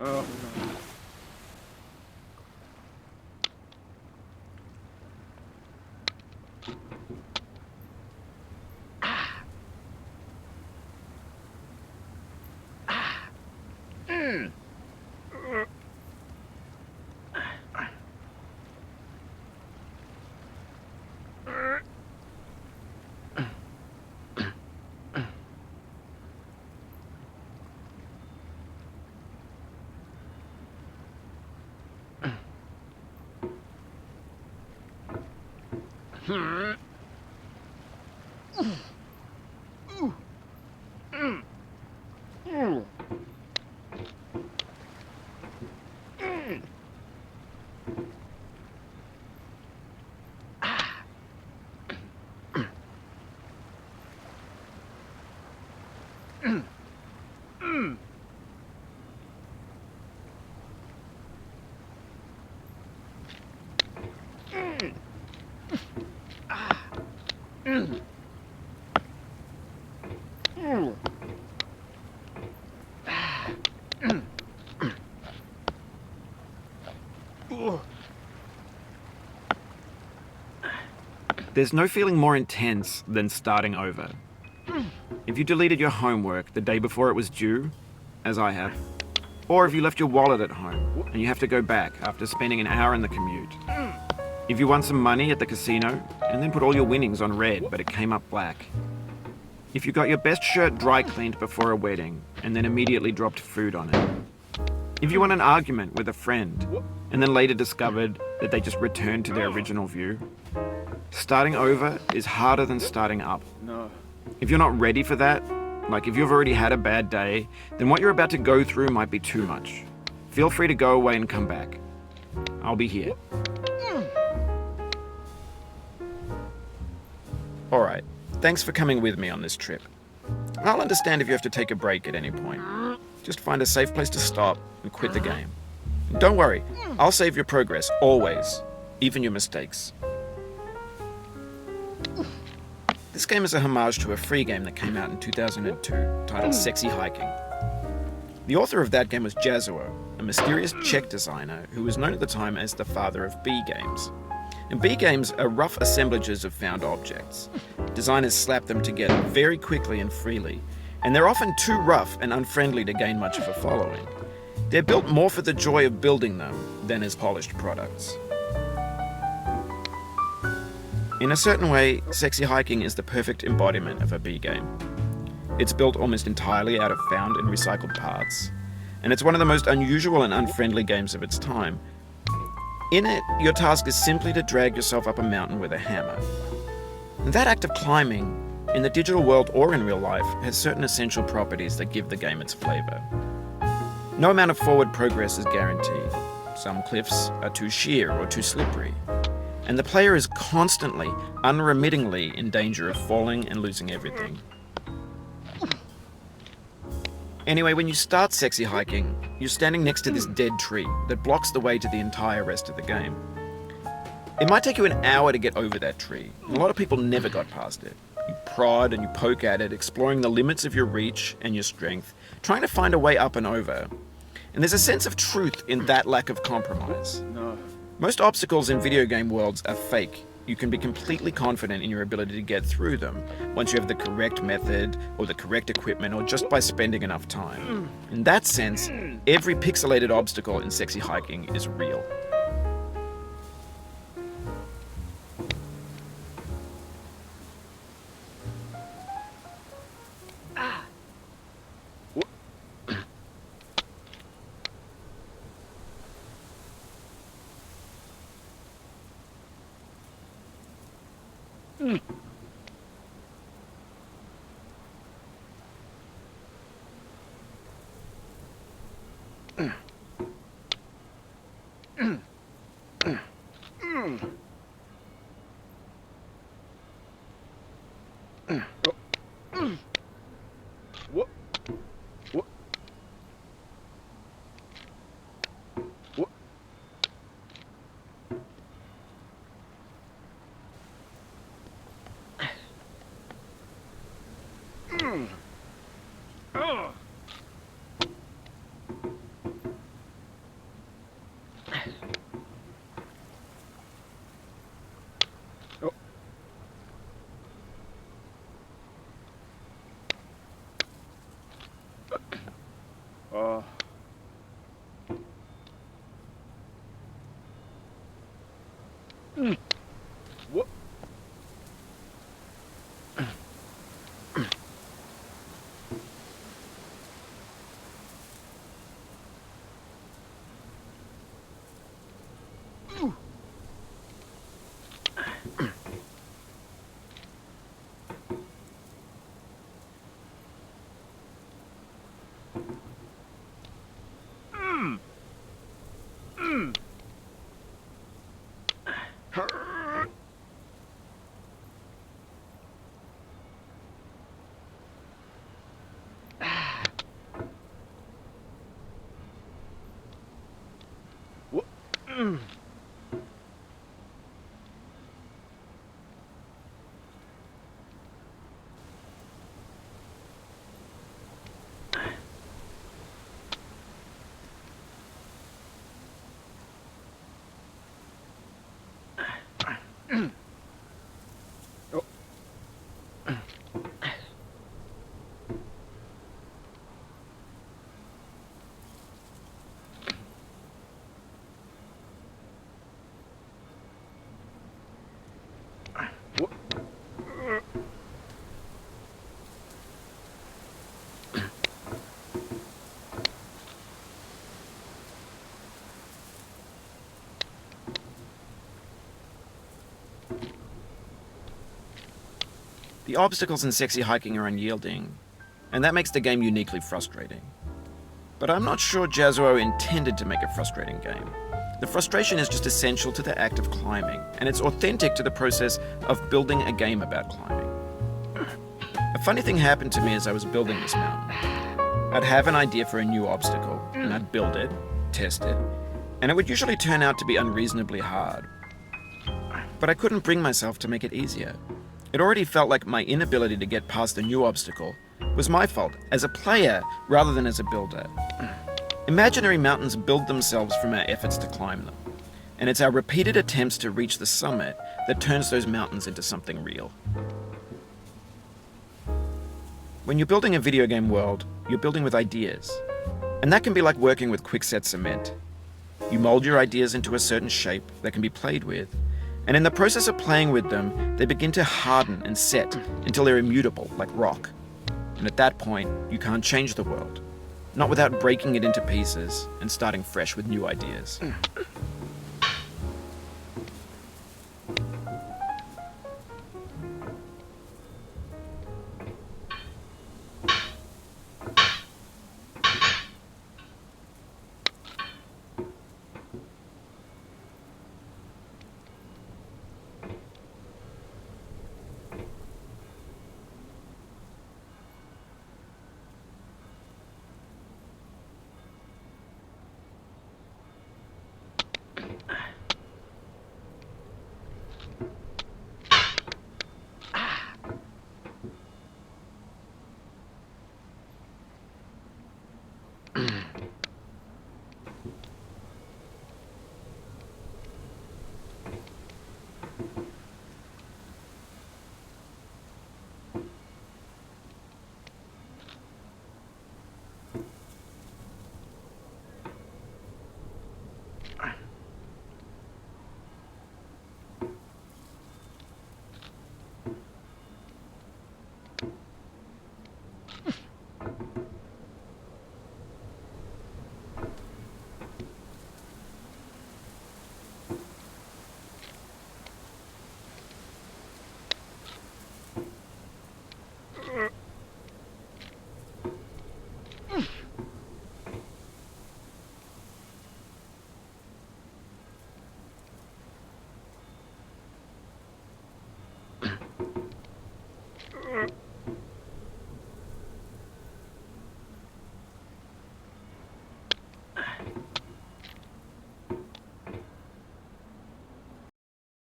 Oh, no. There's no feeling more intense than starting over. If you deleted your homework the day before it was due, as I have, or if you left your wallet at home and you have to go back after spending an hour in the commute. If you won some money at the casino and then put all your winnings on red but it came up black. If you got your best shirt dry cleaned before a wedding and then immediately dropped food on it. If you won an argument with a friend and then later discovered that they just returned to their original view. Starting over is harder than starting up. No. If you're not ready for that, like if you've already had a bad day, then what you're about to go through might be too much. Feel free to go away and come back. I'll be here. Alright, thanks for coming with me on this trip. I'll understand if you have to take a break at any point. Just find a safe place to stop and quit the game. Don't worry, I'll save your progress, always, even your mistakes. This game is a homage to a free game that came out in 2002, titled Sexy Hiking. The author of that game was Jazuo, a mysterious Czech designer who was known at the time as the father of B games. And B games are rough assemblages of found objects. Designers slap them together very quickly and freely, and they're often too rough and unfriendly to gain much of a following. They're built more for the joy of building them than as polished products. In a certain way, Sexy Hiking is the perfect embodiment of a B game. It's built almost entirely out of found and recycled parts, and it's one of the most unusual and unfriendly games of its time. In it, your task is simply to drag yourself up a mountain with a hammer. And that act of climbing, in the digital world or in real life, has certain essential properties that give the game its flavor. No amount of forward progress is guaranteed. Some cliffs are too sheer or too slippery. And the player is constantly, unremittingly in danger of falling and losing everything. Anyway, when you start Sexy Hiking, you're standing next to this dead tree that blocks the way to the entire rest of the game. It might take you an hour to get over that tree, and a lot of people never got past it. You prod and you poke at it, exploring the limits of your reach and your strength, trying to find a way up and over. And there's a sense of truth in that lack of compromise. No. Most obstacles in video game worlds are fake. You can be completely confident in your ability to get through them once you have the correct method or the correct equipment or just by spending enough time. In that sense, every pixelated obstacle in Sexy Hiking is real. What? What? What? What? What? Oh. What? The obstacles in sexy hiking are unyielding, and that makes the game uniquely frustrating. But I'm not sure Jazuo intended to make a frustrating game. The frustration is just essential to the act of climbing, and it's authentic to the process of building a game about climbing. A funny thing happened to me as I was building this mountain. I'd have an idea for a new obstacle, and I'd build it, test it, and it would usually turn out to be unreasonably hard. But I couldn't bring myself to make it easier. It already felt like my inability to get past a new obstacle was my fault as a player rather than as a builder. Imaginary mountains build themselves from our efforts to climb them, and it's our repeated attempts to reach the summit that turns those mountains into something real. When you're building a video game world, you're building with ideas, and that can be like working with quickset cement. You mold your ideas into a certain shape that can be played with, and in the process of playing with them, they begin to harden and set until they're immutable, like rock. And at that point, you can't change the world, not without breaking it into pieces and starting fresh with new ideas.